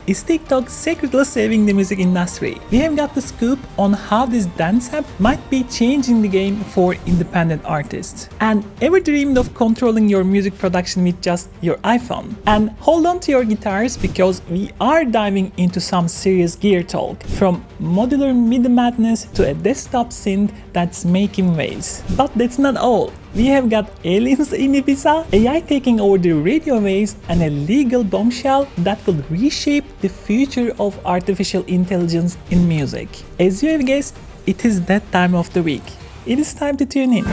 is TikTok secretly saving the music industry? We have got the scoop on how this dance app might be changing the game for independent artists. And ever dreamed of controlling your music production with just your iPhone? And hold on to your guitars because we are diving into some serious gear talk, from modular MIDI madness to a desktop synth that's making waves. But that's not all. We have got aliens in Ibiza, AI taking over the radio waves, and a legal bombshell that will reshape the future of artificial intelligence in music. As you have guessed, it is that time of the week. It is time to tune in.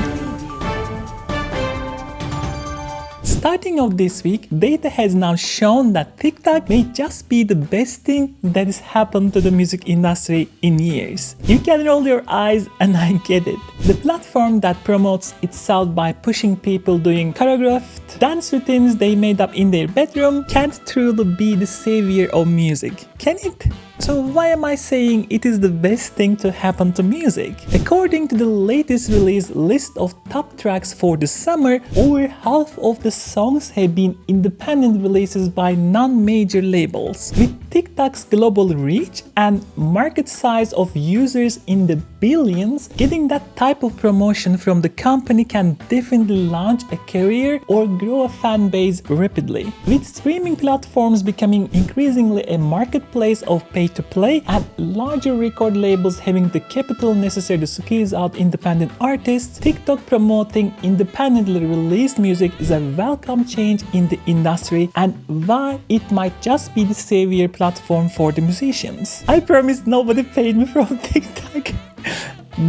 Starting off this week, data has now shown that TikTok may just be the best thing that has happened to the music industry in years. You can roll your eyes and I get it. The platform that promotes itself by pushing people doing choreographed dance routines they made up in their bedroom can't truly be the savior of music, can it? So why am I saying it is the best thing to happen to music? According to the latest release list of top tracks for the summer, over half of the songs have been independent releases by non-major labels. With TikTok's global reach and market size of users in the billions, getting that type of promotion from the company can definitely launch a career or grow a fan base rapidly. With streaming platforms becoming increasingly a marketplace of pay-to-play and larger record labels having the capital necessary to squeeze out independent artists, TikTok promoting independently released music is a welcome change in the industry and why it might just be the savior platform for the musicians. I promise nobody paid me from TikTok.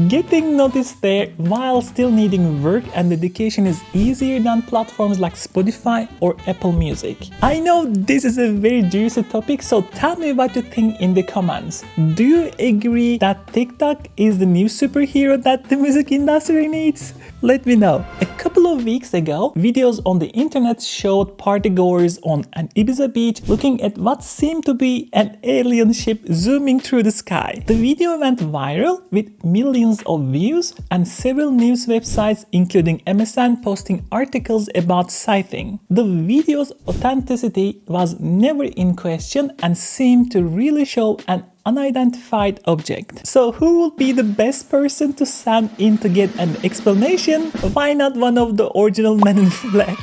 Getting noticed there while still needing work and dedication is easier than platforms like Spotify or Apple Music. I know this is a very juicy topic, so tell me what you think in the comments. Do you agree that TikTok is the new superhero that the music industry needs? Let me know. A couple of weeks ago, videos on the internet showed partygoers on an Ibiza beach looking at what seemed to be an alien ship zooming through the sky. The video went viral with millions of views and several news websites including MSN posting articles about sighting. The video's authenticity was never in question and seemed to really show an unidentified object. So who would be the best person to send in to get an explanation? Why not one of the original Men in Black?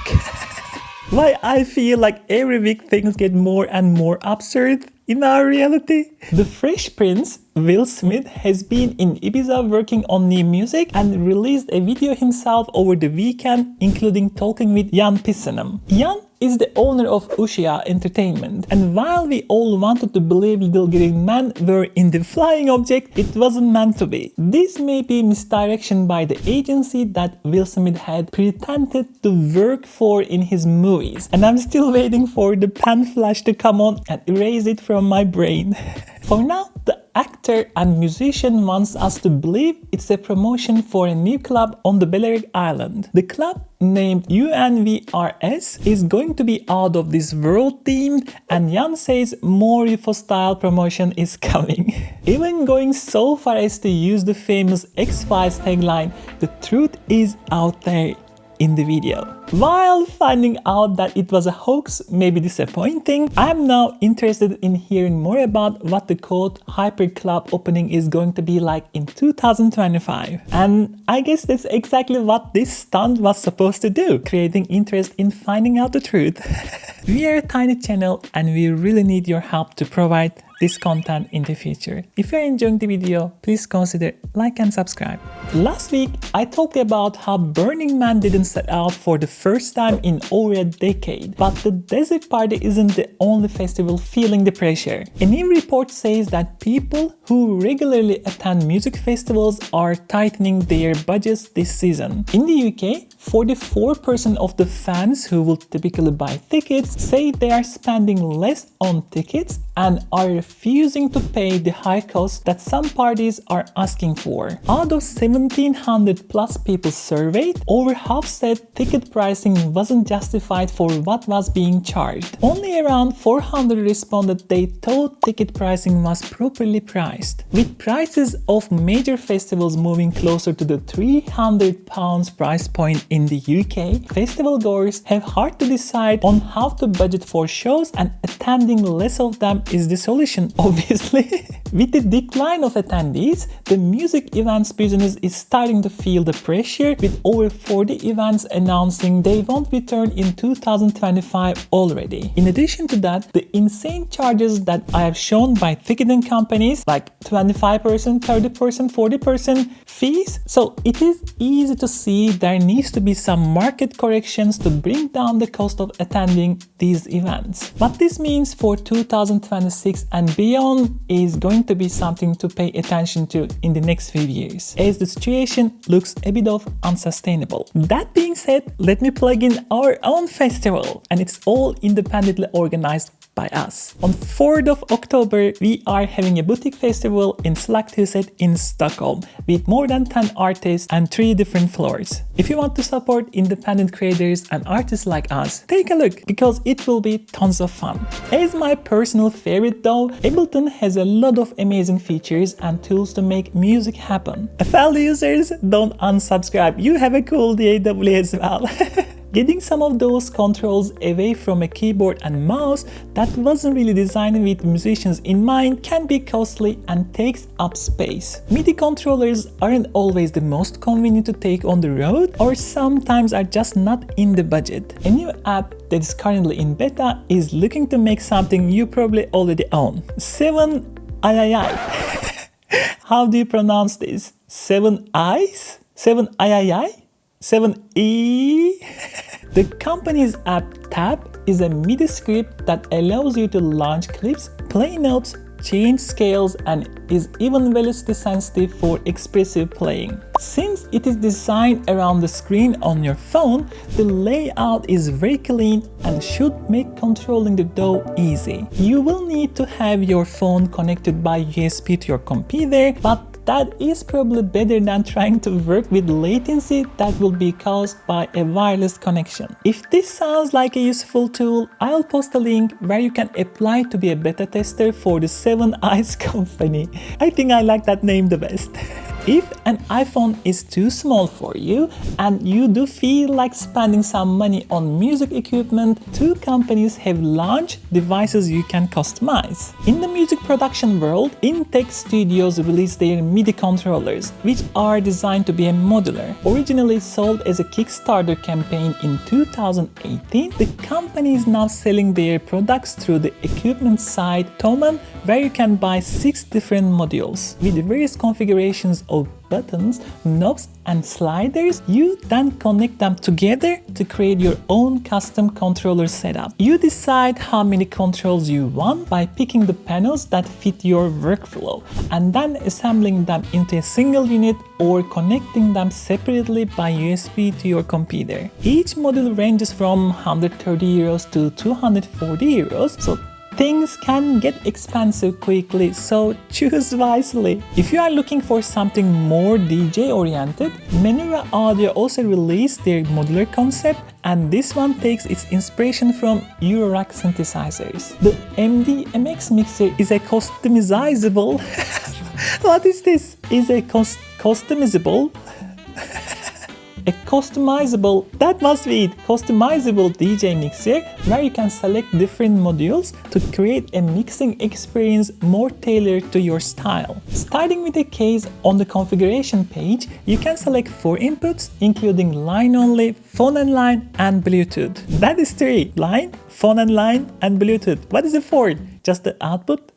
Why I feel like every week things get more and more absurd in our reality. The Fresh Prince, Will Smith, has been in Ibiza working on new music and released a video himself over the weekend, including talking with Jan Pissenum. Jan is the owner of UB-XA Entertainment, and while we all wanted to believe little green men were in the flying object, it wasn't meant to be. This may be misdirection by the agency that Will Smith had pretended to work for in his movies, and I'm still waiting for the pen flash to come on and erase it from my brain. For now, the actor and musician wants us to believe it's a promotion for a new club on the Balearic Island. The club, named UNVRS, is going to be out of this world themed, and Jan says more UFO style promotion is coming. Even going so far as to use the famous X-Files tagline, "The truth is out there," in the video. While finding out that it was a hoax may be disappointing, I'm now interested in hearing more about what the quote hyper club opening is going to be like in 2025. And I guess that's exactly what this stunt was supposed to do, creating interest in finding out the truth. We are a tiny channel and we really need your help to provide this content in the future. If you're enjoying the video, please consider like and subscribe. Last week, I talked about how Burning Man didn't set out for the first time in over a decade, but the desert party isn't the only festival feeling the pressure. A new report says that people who regularly attend music festivals are tightening their budgets this season. In the UK, 44% of the fans who will typically buy tickets say they are spending less on tickets and are refusing to pay the high cost that some parties are asking for. Out of 1,700 plus people surveyed, over half said ticket pricing wasn't justified for what was being charged. Only around 400 responded they thought ticket pricing was properly priced. With prices of major festivals moving closer to the £300 price point in the UK, festival goers have hard to decide on how to budget for shows, and attending less of them is the solution, obviously. With the decline of attendees, the music events business is starting to feel the pressure, with over 40 events announcing they won't return in 2025 already. In addition to that, the insane charges that I have shown by ticketing companies, like 25%, 30%, 40% fees. So it is easy to see there needs to be some market corrections to bring down the cost of attending these events. What this means for 2026 and beyond is going to be something to pay attention to in the next few years, as the situation looks a bit of unsustainable. That being said, let me plug in our own festival, and it's all independently organized by us. On 4th of October, we are having a boutique festival in Slagthuset in Stockholm with more than 10 artists and 3 different floors. If you want to support independent creators and artists like us, take a look because it will be tons of fun. As my personal favorite though, Ableton has a lot of amazing features and tools to make music happen. FL users, don't unsubscribe, you have a cool DAW as well. Getting some of those controls away from a keyboard and mouse that wasn't really designed with musicians in mind can be costly and takes up space. MIDI controllers aren't always the most convenient to take on the road, or sometimes are just not in the budget. A new app that is currently in beta is looking to make something you probably already own. 7ii. How do you pronounce this? 7 eyes? 7ii? 7e? The company's app Tab is a MIDI script that allows you to launch clips, play notes, change scales, and is even velocity sensitive for expressive playing. Since it is designed around the screen on your phone, the layout is very clean and should make controlling the DAW easy. You will need to have your phone connected by USB to your computer, but that is probably better than trying to work with latency that will be caused by a wireless connection. If this sounds like a useful tool, I'll post a link where you can apply to be a beta tester for the 7 Eyes company. I think I like that name the best. If an iPhone is too small for you and you do feel like spending some money on music equipment, 2 companies have launched devices you can customize. In the music production world, Intech Studios released their MIDI controllers, which are designed to be a modular. Originally sold as a Kickstarter campaign in 2018, the company is now selling their products through the equipment site Thomann, where you can buy 6 different modules with various configurations of buttons, knobs, and sliders. You then connect them together to create your own custom controller setup. You decide how many controls you want by picking the panels that fit your workflow and then assembling them into a single unit or connecting them separately by USB to your computer. Each module ranges from €130 to €240, so things can get expensive quickly, so choose wisely. If you are looking for something more DJ oriented, Menura Audio also released their modular concept, and this one takes its inspiration from Eurorack synthesizers. The MD-MX mixer is a customizable what is this? Is a customizable that must be it, customizable DJ mixer where you can select different modules to create a mixing experience more tailored to your style. Starting with a case on the configuration page, you can select 4 inputs including line only, phone and line, and Bluetooth. That is 3, line, phone and line, and Bluetooth. What is the 4th? Just the output?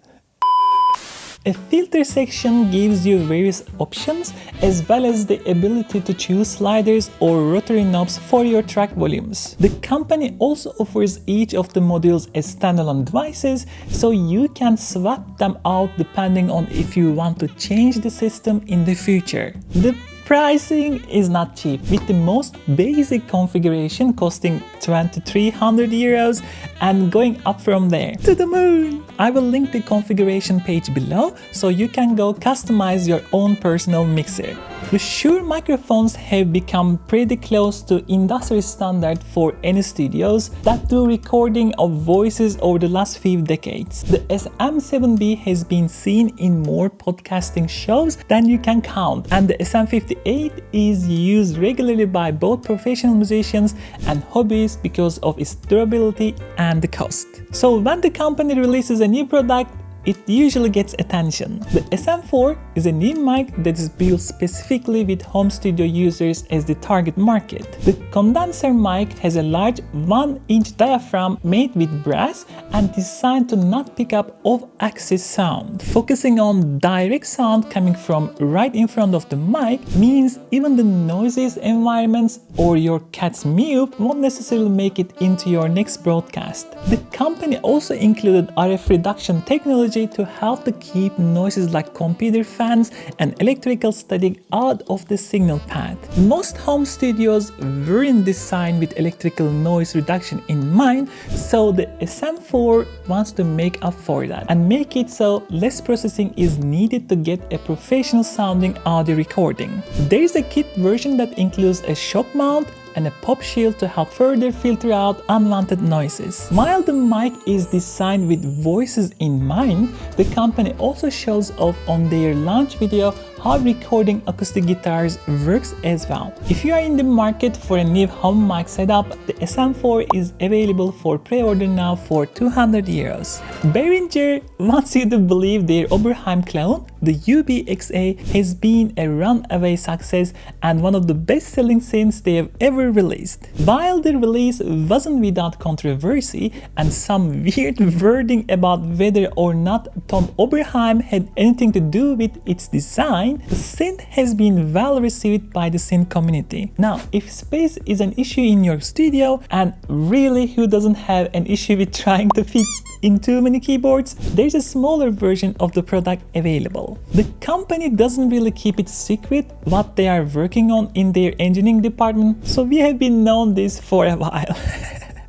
A filter section gives you various options as well as the ability to choose sliders or rotary knobs for your track volumes. The company also offers each of the modules as standalone devices, so you can swap them out depending on if you want to change the system in the future. The pricing is not cheap, with the most basic configuration costing €2,300 and going up from there to the moon. I will link the configuration page below so you can go customize your own personal mixer. The Shure microphones have become pretty close to industry standard for any studios that do recording of voices over the last few decades. The SM7B has been seen in more podcasting shows than you can count, and the SM58 is used regularly by both professional musicians and hobbyists because of its durability and the cost. So when the company releases a new product, it usually gets attention. The SM4 is a new mic that is built specifically with home studio users as the target market. The condenser mic has a large 1-inch diaphragm made with brass and designed to not pick up off-axis sound. Focusing on direct sound coming from right in front of the mic means even the noisiest environments or your cat's mew won't necessarily make it into your next broadcast. The company also included RF reduction technology to help to keep noises like computer fans and electrical static out of the signal path. Most home studios weren't designed with electrical noise reduction in mind, so the SM4 wants to make up for that and make it so less processing is needed to get a professional sounding audio recording. There is a kit version that includes a shock mount and a pop shield to help further filter out unwanted noises. While the mic is designed with voices in mind, the company also shows off on their launch video how recording acoustic guitars works as well. If you are in the market for a new home mic setup, the SM4 is available for pre-order now for €200. Behringer wants you to believe their Oberheim clone, the UB-XA, has been a runaway success and one of the best-selling synths they have ever released. While the release wasn't without controversy and some weird wording about whether or not Tom Oberheim had anything to do with its design, the synth has been well received by the synth community. Now, if space is an issue in your studio, and really who doesn't have an issue with trying to fit in too many keyboards, there's a smaller version of the product available. The company doesn't really keep it secret what they are working on in their engineering department, so we have been known this for a while.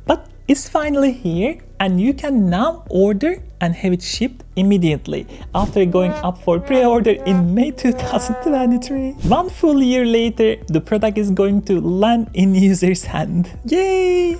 But it's finally here, and you can now order and have it shipped immediately after going up for pre-order in May 2023. 1 full year later, the product is going to land in users' hand. Yay!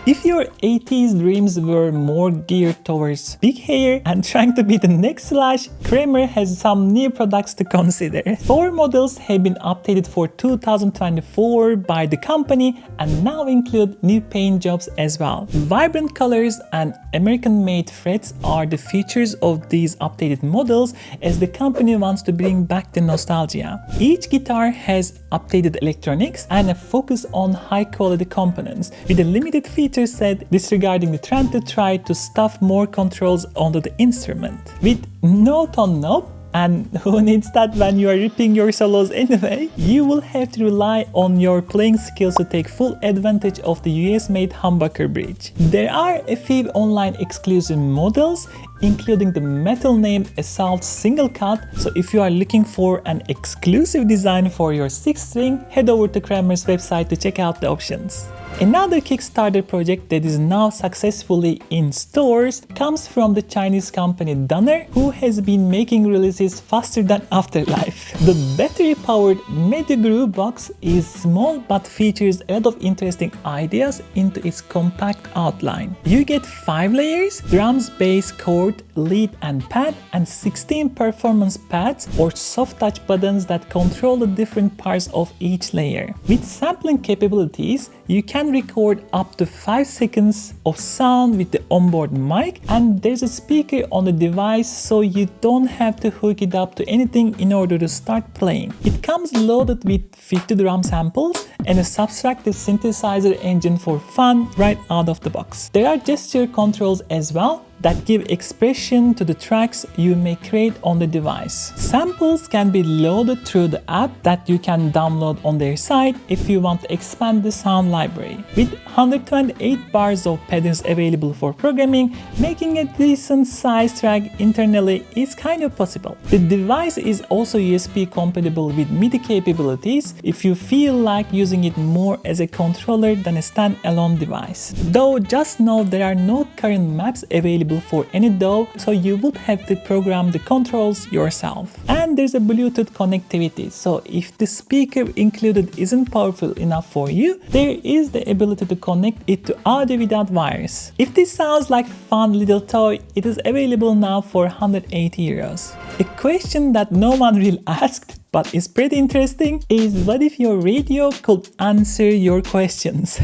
If your 80s dreams were more geared towards big hair and trying to be the next Slash, Kramer has some new products to consider. 4 models have been updated for 2024 by the company and now include new paint jobs as well. Vibrant colors and American-made frets are the features of these updated models, as the company wants to bring back the nostalgia. Each guitar has updated electronics and a focus on high-quality components, with a limited feature set disregarding the trend to try to stuff more controls onto the instrument. With no tone knob, and who needs that when you are ripping your solos anyway, you will have to rely on your playing skills to take full advantage of the US-made humbucker bridge. There are a few online exclusive models, including the metal-named Assault single cut, so if you are looking for an exclusive design for your 6-string, head over to Kramer's website to check out the options. Another Kickstarter project that is now successfully in stores comes from the Chinese company Dunner, who has been making releases faster than Afterlife. The battery-powered MIDI groovebox is small but features a lot of interesting ideas into its compact outline. You get 5 layers, drums, bass, chord, lead and pad, and 16 performance pads or soft touch buttons that control the different parts of each layer. With sampling capabilities, you can record up to 5 seconds of sound with the onboard mic, and there's a speaker on the device so you don't have to hook it up to anything in order to start playing. It comes loaded with 50 drum samples and a subtractive synthesizer engine for fun right out of the box. There are gesture controls as well that give expression to the tracks you may create on the device. Samples can be loaded through the app that you can download on their site if you want to expand the sound library. With 128 bars of patterns available for programming, making a decent sized track internally is kind of possible. The device is also USB compatible with MIDI capabilities if you feel like using it more as a controller than a standalone device. Though just know there are no current maps available available for any DAW, so you would have to program the controls yourself. And there's a Bluetooth connectivity, so if the speaker included isn't powerful enough for you, there is the ability to connect it to audio without wires. If this sounds like a fun little toy, it is available now for 180 euros. A question that no one really asked, but is pretty interesting, is what if your radio could answer your questions?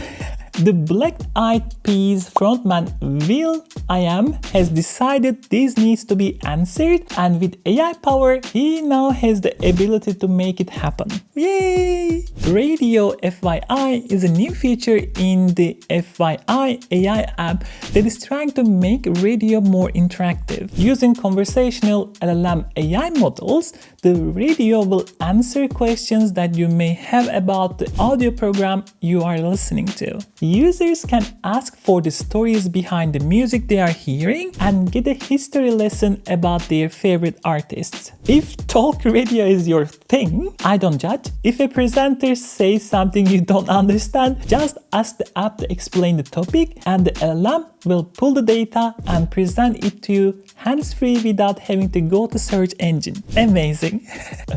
The Black Eyed Peas frontman will.i.am has decided this needs to be answered, and with AI power, he now has the ability to make it happen. Yay! Radio FYI is a new feature in the FYI AI app that is trying to make radio more interactive. Using conversational LLM AI models, the radio will answer questions that you may have about the audio program you are listening to. Users can ask for the stories behind the music they are hearing and get a history lesson about their favorite artists. If talk radio is your thing, I don't judge. If a presenter says something you don't understand, just ask the app to explain the topic, and the LLM will pull the data and present it to you hands-free without having to go to search engine. Amazing.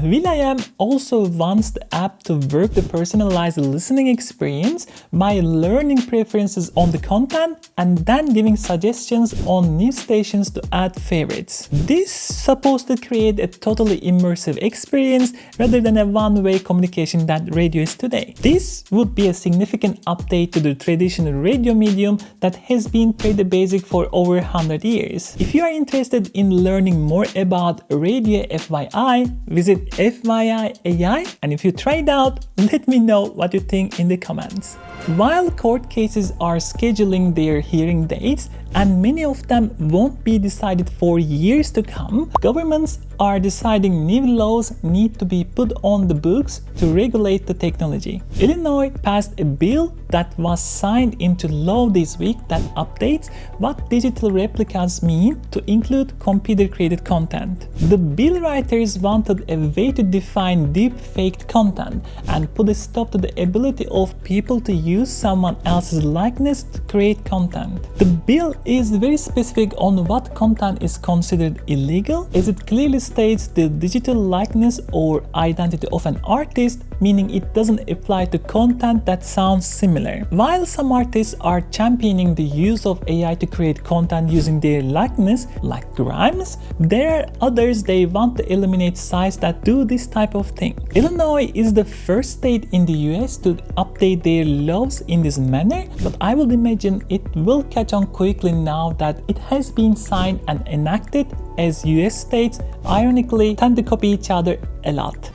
will.i.am also wants the app to work the personalized listening experience by learning preferences on the content and then giving suggestions on new stations to add favorites. This is supposed to create a totally immersive experience rather than a one-way communication that radio is today. This would be a significant update to the traditional radio medium that has been pretty basic for over 100 years. If you are interested in learning more about Radio FYI, visit FYI AI, and if you try it out, let me know what you think in the comments. While court cases are scheduling their hearing dates, and many of them won't be decided for years to come, governments are deciding new laws need to be put on the books to regulate the technology. Illinois passed a bill that was signed into law this week that updates what digital replicas mean to include computer-created content. The bill writers wanted a way to define deep-faked content and put a stop to the ability of people to use someone else's likeness to create content. The bill is very specific on what content is considered illegal, as it clearly states the digital likeness or identity of an artist, meaning it doesn't apply to content that sounds similar. While some artists are championing the use of AI to create content using their likeness, like Grimes, there are others they want to eliminate sites that do this type of thing. Illinois is the first state in the US to update their laws in this manner, but I would imagine it will catch on quickly now that it has been signed and enacted, as US states ironically tend to copy each other a lot.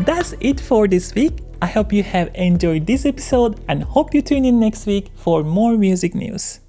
That's it for this week. I hope you have enjoyed this episode and hope you tune in next week for more music news.